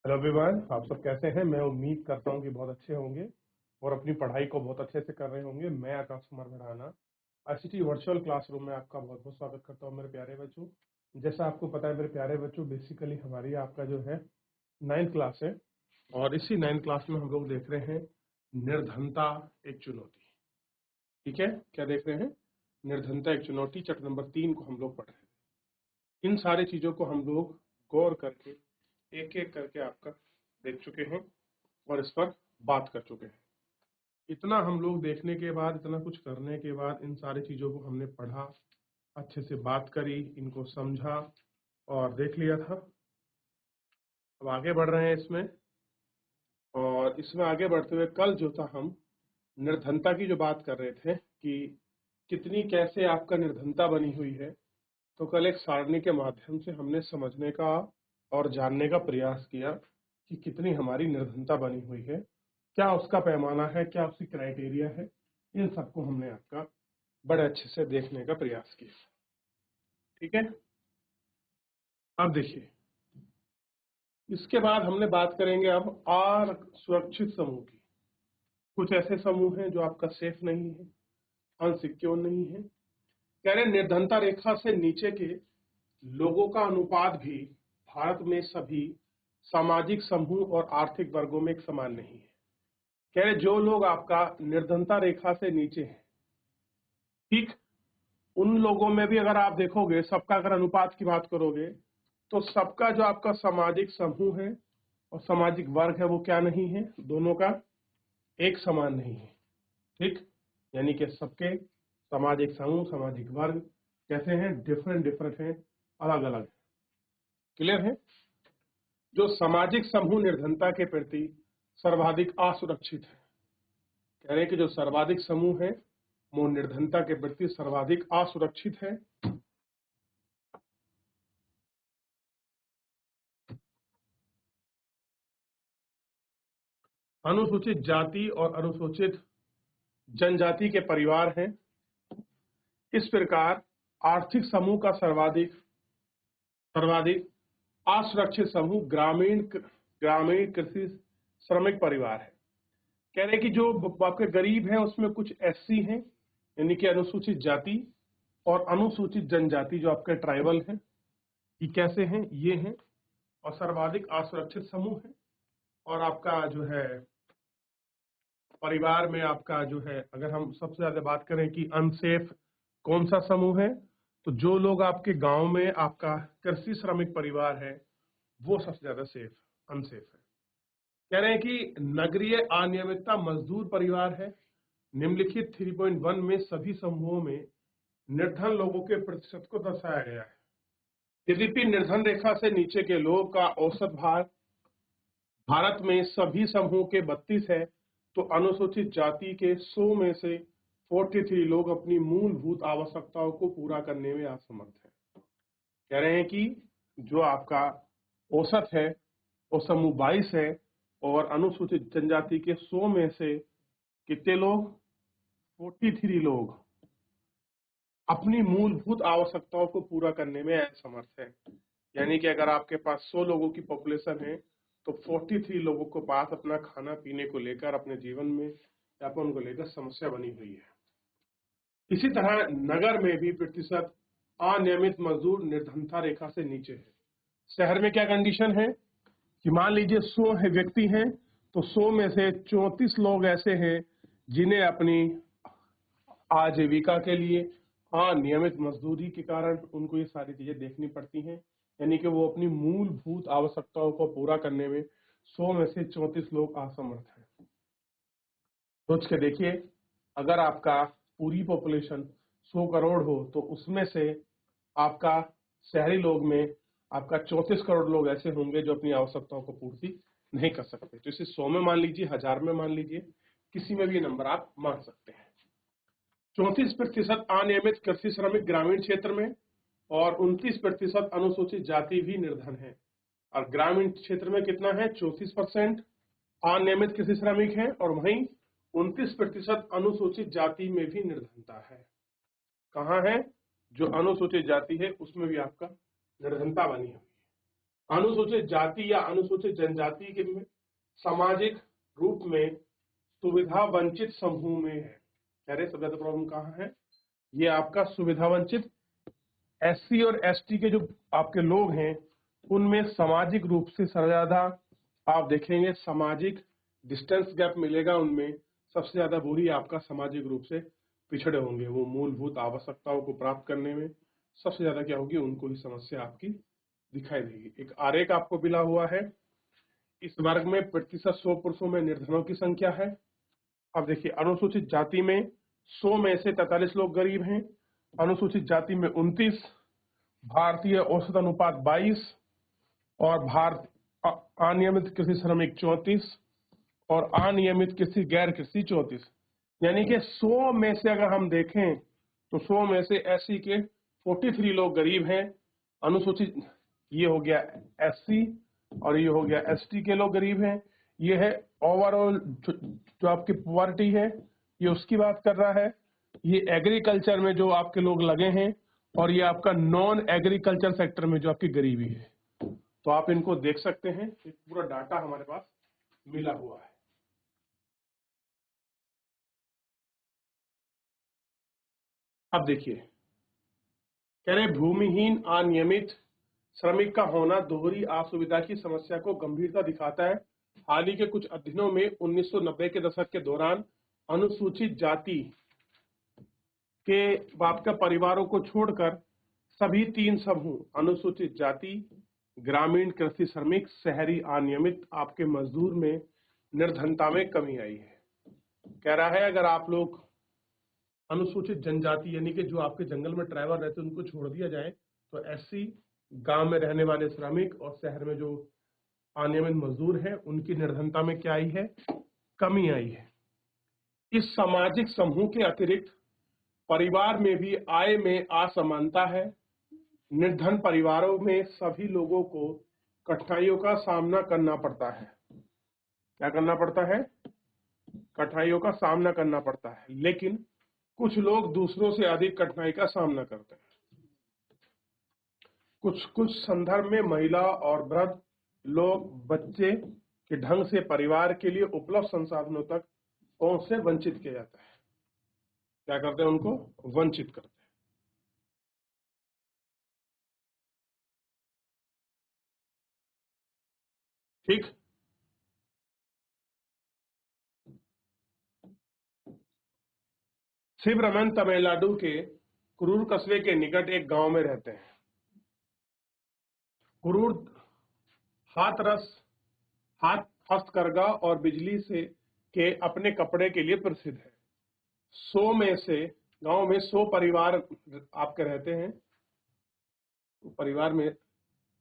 Hello everyone, आप सब कैसे हैं? मैं उम्मीद करता हूं कि बहुत अच्छे होंगे और अपनी पढ़ाई को बहुत अच्छे से कर रहे होंगे। मैं Akash Kumar Bhadana ICT virtual classroom में आपका बहुत बहुत स्वागत करता हूं मेरे प्यारे बच्चों। जैसा आपको पता है मेरे प्यारे बच्चों, बेसिकली हमारी आपका जो है 9th क्लास है और इसी 9th क्लास में हम लोग देख रहे हैं निर्धनता एक चुनौती। ठीक है, क्या देख रहे हैं? निर्धनता एक चुनौती, चैप्टर नंबर 3 को हम लोग पढ़ रहे हैं। इन सारी चीजों को हम लोग गौर करके एक एक करके आपका देख चुके हैं और इस पर बात कर चुके हैं। इतना हम लोग देखने के बाद, इतना कुछ करने के बाद, इन सारी चीजों को हमने पढ़ा, अच्छे से बात करी, इनको समझा और देख लिया था। अब आगे बढ़ रहे हैं इसमें, और इसमें आगे बढ़ते हुए कल जो था हम निर्धनता की जो बात कर रहे थे कि कितनी कैसे आपका निर्धनता बनी हुई है, तो कल एक सारणी के माध्यम से हमने समझने का और जानने का प्रयास किया कि कितनी हमारी निर्धनता बनी हुई है, क्या उसका पैमाना है, क्या उसकी क्राइटेरिया है। इन सबको हमने आपका बड़े अच्छे से देखने का प्रयास किया। ठीक है, अब देखिए, इसके बाद हमने बात करेंगे अब सुरक्षित समूह की। कुछ ऐसे समूह हैं जो आपका सेफ नहीं है, अनसिक्योर नहीं है। कह रहे निर्धनता रेखा से नीचे के लोगों का अनुपात भी भारत में सभी सामाजिक समूह और आर्थिक वर्गों में एक समान नहीं है। कह रहे जो लोग आपका निर्धनता रेखा से नीचे हैं, ठीक, उन लोगों में भी अगर आप देखोगे, सबका अगर अनुपात की बात करोगे, तो सबका जो आपका सामाजिक समूह है और सामाजिक वर्ग है वो क्या नहीं है, दोनों का एक समान नहीं है। ठीक, यानी कि सबके सामाजिक समूह, सामाजिक वर्ग कैसे हैं, डिफरेंट डिफरेंट हैं, अलग अलग है। क्लियर है? जो सामाजिक समूह निर्धनता के प्रति सर्वाधिक असुरक्षित है। कह रहे हैं कि जो सर्वाधिक समूह है वो निर्धनता के प्रति सर्वाधिक असुरक्षित है। अनुसूचित जाति और अनुसूचित जनजाति के परिवार हैं। इस प्रकार आर्थिक समूह का सर्वाधिक सर्वाधिक असुरक्षित समूह ग्रामीण ग्रामीण कृषि श्रमिक परिवार है। कह रहे हैं कि जो आपके गरीब हैं उसमें कुछ एससी हैं, यानी कि अनुसूचित जाति, और अनुसूचित जनजाति जो आपके ट्राइबल हैं, ये कैसे हैं, ये हैं, और सर्वाधिक असुरक्षित समूह है। और आपका जो है परिवार में आपका जो है, अगर हम सबसे ज्यादा बात करें कि अनसेफ कौन सा समूह है, तो जो लोग आपके गांव में आपका कृषि श्रमिक परिवार है वो सबसे ज्यादा अनसेफ है। कह रहे हैं कि नगरीय अनियमितता मजदूर परिवार है। निम्नलिखित 3.1 में सभी समूहों में निर्धन लोगों के प्रतिशत को दर्शाया गया है। यद्यपि निर्धन रेखा से नीचे के लोगों का औसत भार भारत में सभी समूह के 32 है, तो अनुसूचित जाति के 100 में से 43 लोग अपनी मूलभूत आवश्यकताओं को पूरा करने में असमर्थ है। कह रहे हैं कि जो आपका औसत है वो समूह 22 है, और अनुसूचित जनजाति के 100 में से कितने लोग, 43 लोग अपनी मूलभूत आवश्यकताओं को पूरा करने में असमर्थ है। यानी कि अगर आपके पास 100 लोगों की पॉपुलेशन है तो 43 लोगों के पास अपना खाना पीने को लेकर, अपने जीवन में यापन को लेकर समस्या बनी हुई है। इसी तरह नगर में भी प्रतिशत अनियमित मजदूर निर्धनता रेखा से नीचे है। शहर में क्या कंडीशन है कि मान लीजिए 100 व्यक्ति हैं, तो 100 में से 34 लोग ऐसे हैं जिन्हें अपनी आजीविका के लिए अनियमित मजदूरी के कारण उनको ये सारी चीजें देखनी पड़ती हैं। यानी कि वो अपनी मूलभूत आवश्यकताओं को पूरा करने में 100 में से 34 लोग असमर्थ हैं। सोच के देखिए, अगर आपका पूरी पॉपुलेशन 100 करोड़ हो तो उसमें से आपका शहरी लोग में आपका 34 करोड़ लोग ऐसे होंगे जो अपनी आवश्यकताओं को पूर्ति नहीं कर सकते। तो इसे 100 में मान लीजिए, 1000 में मान लीजिए, किसी में भी नंबर आप मान सकते हैं। 34% अनियमित कृषि श्रमिक ग्रामीण क्षेत्र में, और 29% अनुसूचित जाति भी निर्धन है। और ग्रामीण क्षेत्र में कितना है, 34% अनियमित कृषि श्रमिक है, और वहीं 29% अनुसूचित जाति में भी निर्धनता है। कहाँ है, जो अनुसूचित जाति है उसमें भी आपका निर्धनता बनी हुई है। अनुसूचित जाति या अनुसूचित जनजाति के में सामाजिक रूप में सुविधा वंचित समूह में है। कह रहे सबसे ज्यादा प्रॉब्लम कहाँ है? ये आपका सुविधा वंचित एससी और एसटी के जो आपके लोग हैं उनमें सामाजिक रूप से सबसे ज्यादा आप देखेंगे सामाजिक डिस्टेंस गैप मिलेगा। उनमें सबसे ज्यादा बुरी आपका सामाजिक रूप से पिछड़े होंगे। वो मूलभूत आवश्यकताओं को प्राप्त करने में सबसे ज्यादा क्या होगी, उनको ही समस्या आपकी दिखाई देगी। एक आरेख आपको मिला हुआ है। इस वर्ग में प्रतिशत 100 पुरुषों में निर्धनों की संख्या है। अब देखिए अनुसूचित जाति में 100 में से 43 लोग गरीब हैं, अनुसूचित जाति में 29, भारतीय औसत अनुपात 22 और भारत अनियमित कृषि श्रमिक 34 और अनियमित कृषि गैर कृषि 34। यानी कि 100 में से अगर हम देखें तो 100 में से एससी के 43 लोग गरीब हैं, अनुसूचित ये हो गया एससी और ये हो गया एसटी के लोग गरीब हैं। ये है ओवरऑल जो आपकी पुअर्टी है, ये उसकी बात कर रहा है। ये एग्रीकल्चर में जो आपके लोग लगे हैं और ये आपका नॉन एग्रीकल्चर सेक्टर में जो आपकी गरीबी है। तो आप इनको देख सकते हैं, पूरा डाटा हमारे पास मिला हुआ है। अब देखिए कह रहे भूमिहीन अनियमित श्रमिक का होना दोहरी असुविधा की समस्या को गंभीरता दिखाता है। हाल ही के कुछ अध्ययनों में 1990 के दशक के दौरान अनुसूचित जाति के आपका परिवारों को छोड़कर सभी 3 समूह अनुसूचित जाति, ग्रामीण कृषि श्रमिक, शहरी अनियमित आपके मजदूर में निर्धनता में कमी आई है। कह रहा है अगर आप लोग अनुसूचित जनजाति यानी कि जो आपके जंगल में ट्राइबल रहते हैं उनको छोड़ दिया जाए तो एससी, गांव में रहने वाले श्रमिक और शहर में जो अनियमित मजदूर हैं उनकी निर्धनता में क्या आई है, कमी आई है। इस सामाजिक समूह के अतिरिक्त परिवार में भी आय में असमानता है। निर्धन परिवारों में सभी लोगों को कठिनाइयों का सामना करना पड़ता है। क्या करना पड़ता है? कठिनाइयों का सामना करना पड़ता है, लेकिन कुछ लोग दूसरों से अधिक कठिनाई का सामना करते हैं। कुछ संदर्भ में महिला और वृद्ध लोग बच्चे के ढंग से परिवार के लिए उपलब्ध संसाधनों तक पहुंच से वंचित किया जाता है। क्या करते हैं? उनको वंचित करते हैं। ठीक, शिवरमन तमिलनाडु के कुरूर कस्बे के निकट एक गांव में रहते हैं। कुरूर हाथ हस्तकरघा और बिजली से के अपने कपड़े के लिए प्रसिद्ध है। 100 में से गांव में 100 परिवार आपके रहते हैं। परिवार में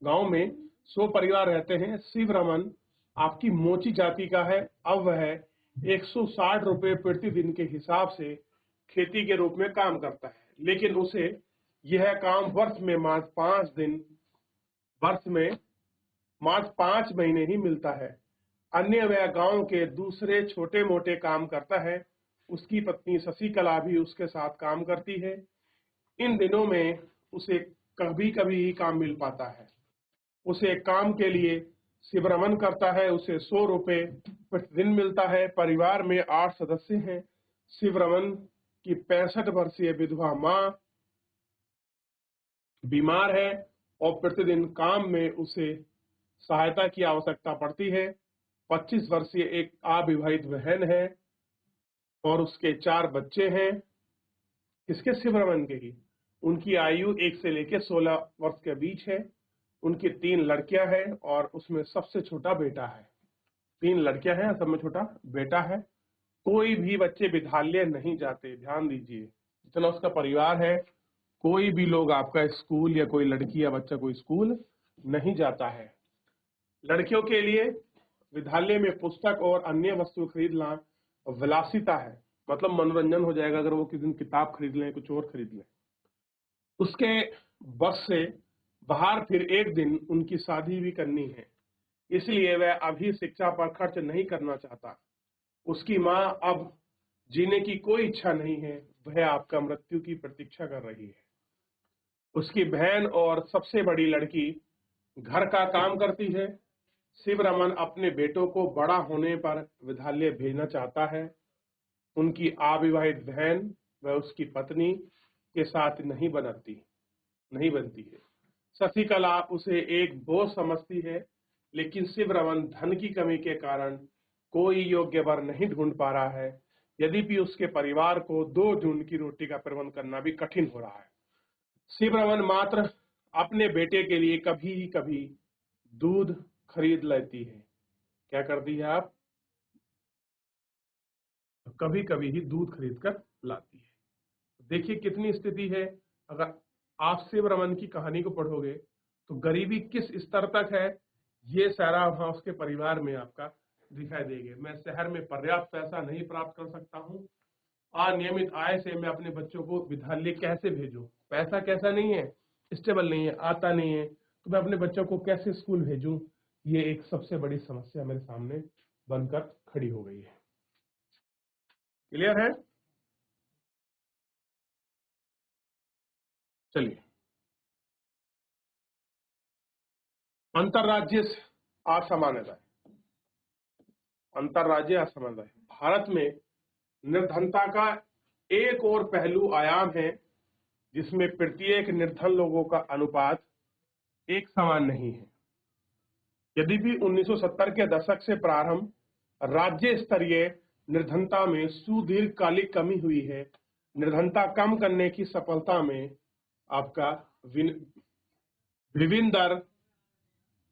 गांव में 100 परिवार रहते हैं। शिवरमन आपकी मोची जाति का है। अब वह 160 रुपए प्रतिदिन के हिसाब से खेती के रूप में काम करता है, लेकिन उसे यह काम वर्ष में मात्र 5 महीने ही मिलता है। अन्य वह गांव के दूसरे छोटे मोटे काम करता है। उसकी पत्नी शशिकला भी उसके साथ काम करती है। इन दिनों में उसे कभी कभी ही काम मिल पाता है। उसे काम के लिए शिवरमन करता है। उसे 100 रुपए प्रतिदिन मिलता है। परिवार में 8 सदस्य हैं। शिवरमन की 65 वर्षीय विधवा मां बीमार है और प्रतिदिन काम में उसे सहायता की आवश्यकता पड़ती है। 25 वर्षीय एक अविवाहित बहन है और उसके 4 बच्चे हैं। किसके? शिवरमन के ही। उनकी आयु 1 से लेकर 16 वर्ष के बीच है। उनकी 3 लड़कियां हैं और उसमें सबसे छोटा बेटा है। 3 लड़कियां हैं, सब में छोटा बेटा है। कोई भी बच्चे विद्यालय नहीं जाते। ध्यान दीजिए, जितना उसका परिवार है कोई भी लोग आपका स्कूल या कोई लड़की या बच्चा कोई स्कूल नहीं जाता है। लड़कियों के लिए विद्यालय में पुस्तक और अन्य वस्तु खरीदना विलासिता है, मतलब मनोरंजन हो जाएगा अगर वो किसी दिन किताब खरीद लें, कुछ और खरीद लें। उसके बस से बाहर फिर एक दिन उनकी शादी भी करनी है, इसलिए वह अभी शिक्षा पर खर्च नहीं करना चाहता। उसकी माँ अब जीने की कोई इच्छा नहीं है, वह आपका मृत्यु की प्रतीक्षा कर रही है। उसकी बहन और सबसे बड़ी लड़की घर का काम करती है। शिवरमन अपने बेटों को बड़ा होने पर विद्यालय भेजना चाहता है। उनकी अविवाहित बहन व उसकी पत्नी के साथ नहीं बनती है। शशिकला उसे एक बोझ समझती है, लेकिन शिवरमन धन की कमी के कारण कोई योग्य वर नहीं ढूंढ पा रहा है। यद्यपि उसके परिवार को 2 जून की रोटी का प्रबंध करना भी कठिन हो रहा है। शिवरमन मात्र अपने बेटे के लिए कभी कभी दूध खरीद लेती है। क्या करती है आप? कभी कभी ही दूध खरीद कर लाती है। देखिए कितनी स्थिति है। अगर आप शिवरमन की कहानी को पढ़ोगे तो गरीबी किस स्तर तक है ये सारा वहां उसके परिवार में आपका दिखाई देगा। मैं शहर में पर्याप्त पैसा नहीं प्राप्त कर सकता हूँ, अनियमित आय से मैं अपने बच्चों को विद्यालय कैसे भेजूं? पैसा कैसा नहीं है, स्टेबल नहीं है, आता नहीं है, तो मैं अपने बच्चों को कैसे स्कूल भेजूं? ये एक सबसे बड़ी समस्या मेरे सामने बनकर खड़ी हो गई है। क्लियर है? चलिए, अंतरराज्य असमानता। अंतरराज्य असमानता भारत में निर्धनता का एक और पहलू आयाम है, जिसमें प्रत्येक निर्धन लोगों का अनुपात एक समान नहीं है। यद्यपि 1970 के दशक से प्रारंभ राज्य स्तरीय निर्धनता में सुदीर्घकालिक कमी हुई है। निर्धनता कम करने की सफलता में आपका विभिन्न दर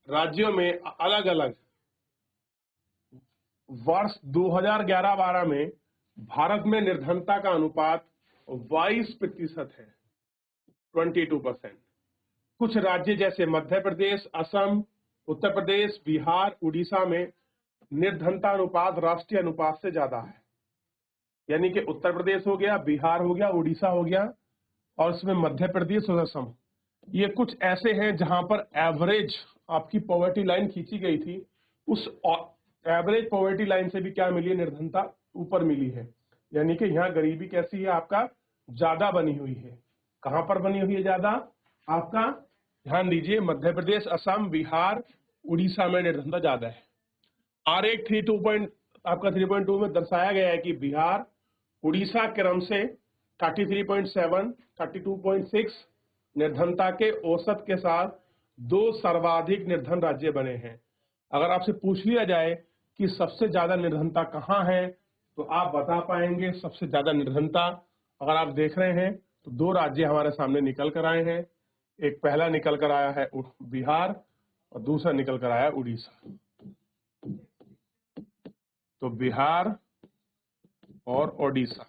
राज्यों में अलग अलग। वर्ष 2011-12 में भारत में निर्धनता का अनुपात 22% है, 22%। कुछ राज्य जैसे मध्य प्रदेश, असम, उत्तर प्रदेश, बिहार, उड़ीसा में निर्धनता अनुपात राष्ट्रीय अनुपात से ज्यादा है। यानी कि उत्तर प्रदेश हो गया, बिहार हो गया, उड़ीसा हो गया, और उसमें मध्य प्रदेश और असम, ये कुछ ऐसे हैं जहां पर एवरेज आपकी पॉवर्टी लाइन खींची गई थी। उस एवरेज पॉवर्टी लाइन से भी क्या मिली है? निर्धनता ऊपर मिली है। यानी कि यहाँ गरीबी कैसी है? आपका ज्यादा बनी हुई है। कहां पर बनी हुई है ज्यादा? आपका ध्यान दीजिए, मध्य प्रदेश, असम, बिहार, उड़ीसा में निर्धनता ज्यादा है। आरेख 3.2 में दर्शाया गया है कि बिहार, उड़ीसा क्रम से 33.7, 32.6 निर्धनता के औसत के साथ 2 सर्वाधिक निर्धन राज्य बने हैं। अगर आपसे पूछ लिया जाए कि सबसे ज्यादा निर्धनता कहाँ है, तो आप बता पाएंगे सबसे ज्यादा निर्धनता। अगर आप देख रहे हैं तो 2 राज्य हमारे सामने निकल कर आए हैं। एक पहला निकल कर आया है बिहार और दूसरा निकल कर आया उड़ीसा। तो बिहार और ओडिशा,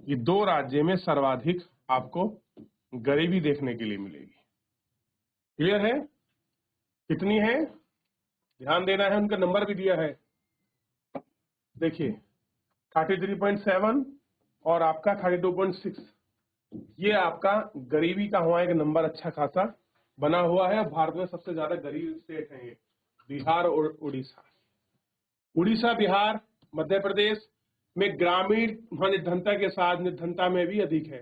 ये 2 राज्य में सर्वाधिक आपको गरीबी देखने के लिए मिलेगी। क्लियर है? कितनी है? ध्यान देना है, उनका नंबर भी दिया है। देखिए 33.7 और आपका 32.6, ये आपका गरीबी का हुआ एक नंबर अच्छा खासा बना हुआ है। भारत में सबसे ज्यादा गरीब स्टेट है ये, बिहार और उड़ीसा। उड़ीसा, बिहार, मध्य प्रदेश में ग्रामीण निर्धनता के साथ निर्धनता में भी अधिक है।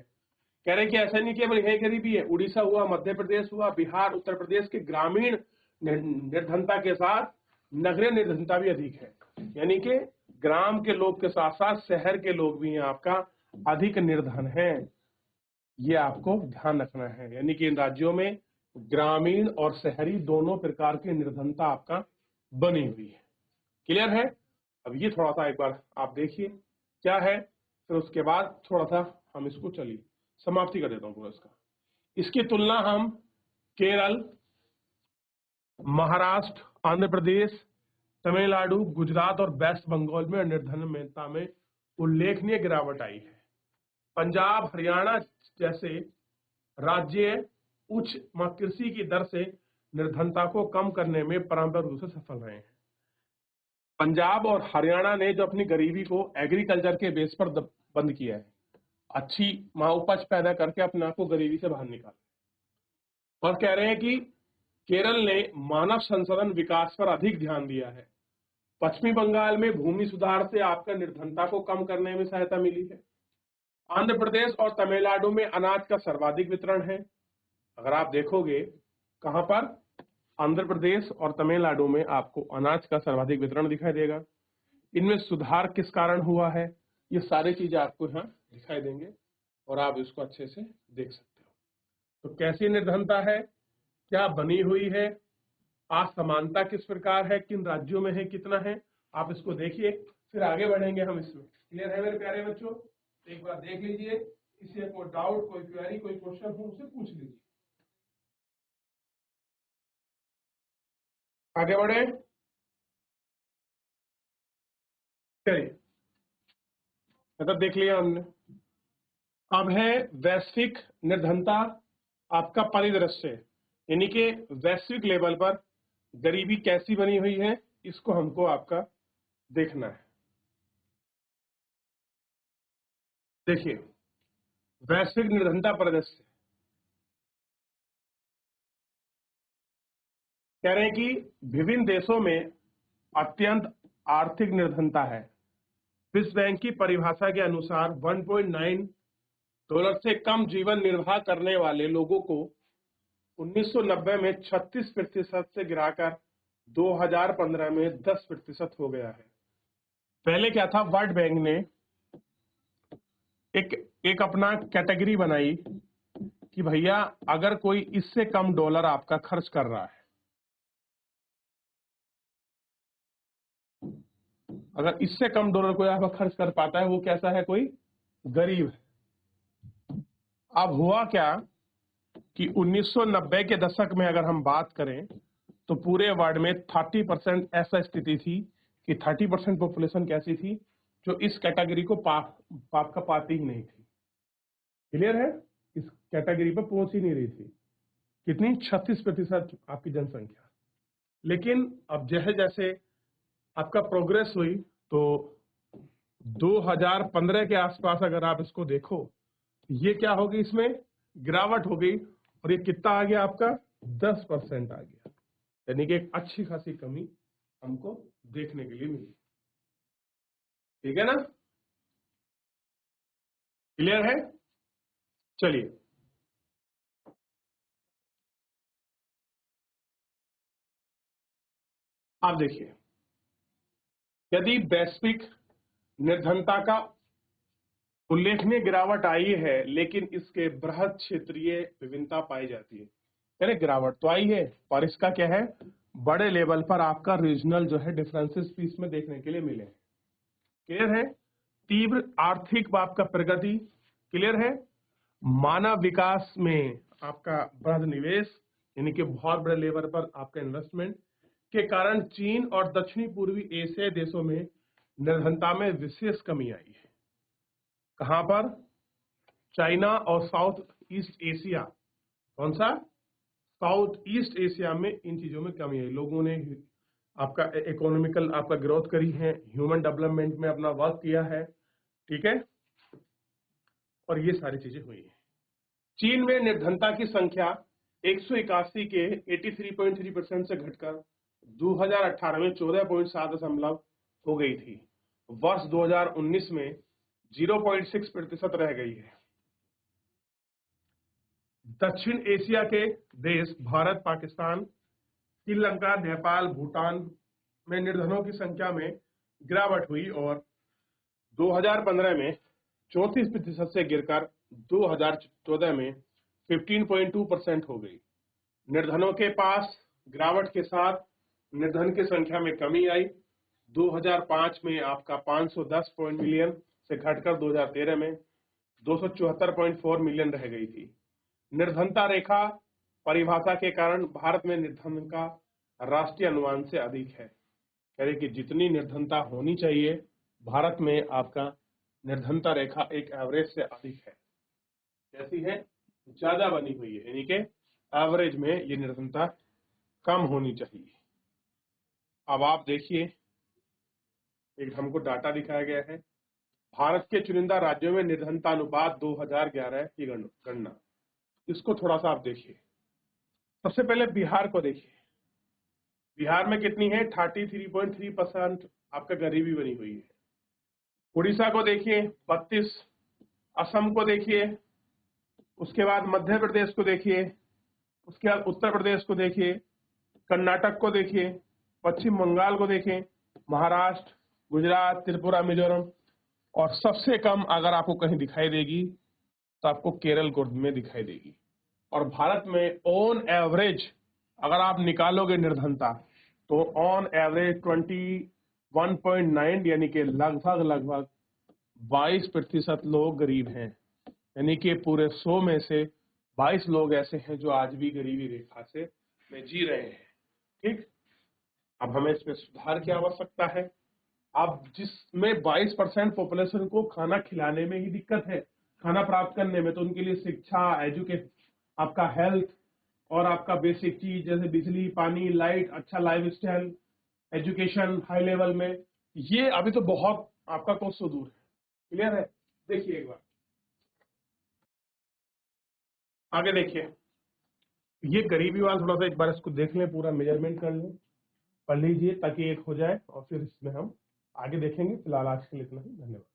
कह रहे हैं कि ऐसा नहीं केवल यही गरीबी है, उड़ीसा हुआ, मध्य प्रदेश हुआ, बिहार, उत्तर प्रदेश के ग्रामीण निर्धनता के साथ नगरीय निर्धनता भी अधिक है। यानी कि ग्राम के लोग के साथ साथ शहर के लोग भी आपका अधिक निर्धन हैं। ये आपको ध्यान रखना है। यानी कि इन राज्यों में ग्रामीण और शहरी दोनों प्रकार की निर्धनता आपका बनी हुई है। क्लियर है? अब ये थोड़ा सा एक बार आप देखिए क्या है, फिर उसके बाद थोड़ा सा हम इसको चलिए समाप्ति कर देता हूं पूरा इसका। इसकी तुलना हम केरल, महाराष्ट्र, आंध्र प्रदेश, तमिलनाडु, गुजरात और वेस्ट बंगाल में निर्धनता में उल्लेखनीय गिरावट आई है। पंजाब, हरियाणा जैसे राज्य उच्च कृषि की दर से निर्धनता को कम करने में परंपरागत रूप से सफल रहे हैं। पंजाब और हरियाणा ने जो अपनी गरीबी को एग्रीकल्चर के बेस पर बंद किया है, अच्छी उपज पैदा करके अपने आप को गरीबी से बाहर निकाला। और कह रहे हैं कि केरल ने मानव संसाधन विकास पर अधिक ध्यान दिया है। पश्चिमी बंगाल में भूमि सुधार से आपका निर्धनता को कम करने में सहायता मिली है। आंध्र प्रदेश और तमिलनाडु में अनाज का सर्वाधिक वितरण है। अगर आप देखोगे कहां पर? आंध्र प्रदेश और तमिलनाडु में आपको अनाज का सर्वाधिक वितरण दिखाई देगा। इनमें सुधार किस कारण हुआ है, ये सारी चीजें आपको यहाँ दिखाई देंगे और आप इसको अच्छे से देख सकते हो। तो कैसी निर्धनता है, क्या बनी हुई है, असमानता किस प्रकार है, किन राज्यों में है, कितना है, आप इसको देखिए, फिर आगे बढ़ेंगे हम इसमें। क्लियर है मेरे प्यारे बच्चों? एक बार देख लीजिए, इससे कोई डाउट, कोई क्वेरी, कोई क्वेश्चन हो उसे पूछ लीजिए। आगे बढ़े, चलिए। मतलब देख लिया हमने। अब है वैश्विक निर्धनता आपका परिदृश्य, यानी कि वैश्विक लेवल पर गरीबी कैसी बनी हुई है, इसको हमको आपका देखना है। देखिए, वैश्विक निर्धनता परिदृश्य कह रहे हैं कि विभिन्न देशों में अत्यंत आर्थिक निर्धनता है। विश्व बैंक की परिभाषा के अनुसार 1.9 डॉलर से कम जीवन निर्वाह करने वाले लोगों को 1990 में 36% से गिराकर 2015 में 10% हो गया है। पहले क्या था, वर्ल्ड बैंक ने एक अपना कैटेगरी बनाई कि भैया अगर कोई इससे कम डॉलर आपका खर्च कर रहा है, अगर इससे कम डॉलर कोई आपका खर्च कर पाता है, वो कैसा है, कोई गरीब है। अब हुआ क्या कि 1990 के दशक में अगर हम बात करें तो पूरे वर्ल्ड में 30% ऐसा स्थिति थी कि 30% पॉपुलेशन कैसी थी, जो इस कैटेगरी को पाप का पाती ही नहीं थी। क्लियर है? इस कैटेगरी पर पहुंच ही नहीं रही थी। कितनी? 36% आपकी जनसंख्या। लेकिन अब जैसे जैसे आपका प्रोग्रेस हुई तो 2015 के आसपास अगर आप इसको देखो, ये क्या होगी, इसमें गिरावट हो गई और ये कितना आ गया आपका? 10% आ गया। यानी कि एक अच्छी खासी कमी हमको देखने के लिए मिली। ठीक है ना? क्लियर है? चलिए, आप देखिए, यदि वैश्विक निर्धनता का उल्लेखनीय गिरावट आई है, लेकिन इसके बृहद क्षेत्रीय विभिन्नता पाई जाती है। यानी गिरावट तो आई है, पर इसका क्या है, बड़े लेवल पर आपका रीजनल जो है डिफरेंसेस भी इसमें देखने के लिए मिले। क्लियर है? तीव्र आर्थिक आपका प्रगति, क्लियर है, मानव विकास में आपका बृहद निवेश, यानी कि बहुत बड़े लेवल पर आपका इन्वेस्टमेंट के कारण चीन और दक्षिणी पूर्वी एशियाई देशों में निर्धनता में विशेष कमी आई है। कहां पर? चाइना और साउथ ईस्ट एशिया। कौन सा? साउथ ईस्ट एशिया में इन चीजों में कमी है। लोगों ने आपका इकोनॉमिकल आपका ग्रोथ करी है, ह्यूमन डेवलपमेंट में अपना वर्क किया है, ठीक है, और ये सारी चीजें हुई है। चीन में निर्धनता की संख्या 181 के 83.3% से घटकर 2018 में 14.7 हो गई थी। वर्ष 2019 में 0.6% रह गई है। दक्षिण एशिया के देश भारत, पाकिस्तान, श्रीलंका, नेपाल, भूटान में निर्धनों की संख्या में गिरावट हुई और 2015 में 34% से गिरकर 2014 में 15.2% हो गई। निर्धनों के पास गिरावट के साथ निर्धन की संख्या में कमी आई। 2005 में आपका 510 मिलियन से घटकर 2013 में 274.4 मिलियन रह गई थी। निर्धनता रेखा परिभाषा के कारण भारत में निर्धन का राष्ट्रीय अनुमान से अधिक है। कह रहे कि जितनी निर्धनता होनी चाहिए, भारत में आपका निर्धनता रेखा एक एवरेज से अधिक है। कैसी है? ज्यादा बनी हुई है, यानी कि एवरेज में ये निर्धनता कम होनी चाहिए। अब आप देखिए, एक हमको डाटा दिखाया गया है, भारत के चुनिंदा राज्यों में निर्धनता अनुपात 2011 की गणना। इसको थोड़ा सा आप देखिए। सबसे पहले बिहार को देखिए। बिहार में कितनी है? 33.3% आपका गरीबी बनी हुई है। उड़ीसा को देखिए 32, असम को देखिए, उसके बाद मध्य प्रदेश को देखिए उसके बाद उत्तर प्रदेश को देखिए, कर्नाटक को देखिए, पश्चिम बंगाल को देखें, महाराष्ट्र, गुजरात, त्रिपुरा, मिजोरम, और सबसे कम अगर आपको कहीं दिखाई देगी तो आपको केरल को में दिखाई देगी। और भारत में ऑन एवरेज अगर आप निकालोगे निर्धनता तो ऑन एवरेज 21.9 यानी कि लगभग 22% लोग गरीब हैं, यानी कि पूरे 100 में से 22 लोग ऐसे हैं जो आज भी गरीबी रेखा से में जी रहे हैं। ठीक, अब हमें इसमें सुधार की आवश्यकता है। अब जिसमें 22% पॉपुलेशन को खाना खिलाने में ही दिक्कत है, खाना प्राप्त करने में, तो उनके लिए शिक्षा, एजुकेशन, आपका हेल्थ और आपका बेसिक चीज जैसे बिजली, पानी, लाइट, अच्छा life style, education high level में, ये अभी तो बहुत आपका कोसों दूर है। क्लियर है? देखिए एक बार आगे देखिए, ये गरीबी वाला थोड़ा सा एक बार इसको देख लें, पूरा मेजरमेंट कर लें, पढ़ लीजिए ताकि एक हो जाए और फिर इसमें हम आगे देखेंगे। फिलहाल आज के लिए इतना ही, धन्यवाद।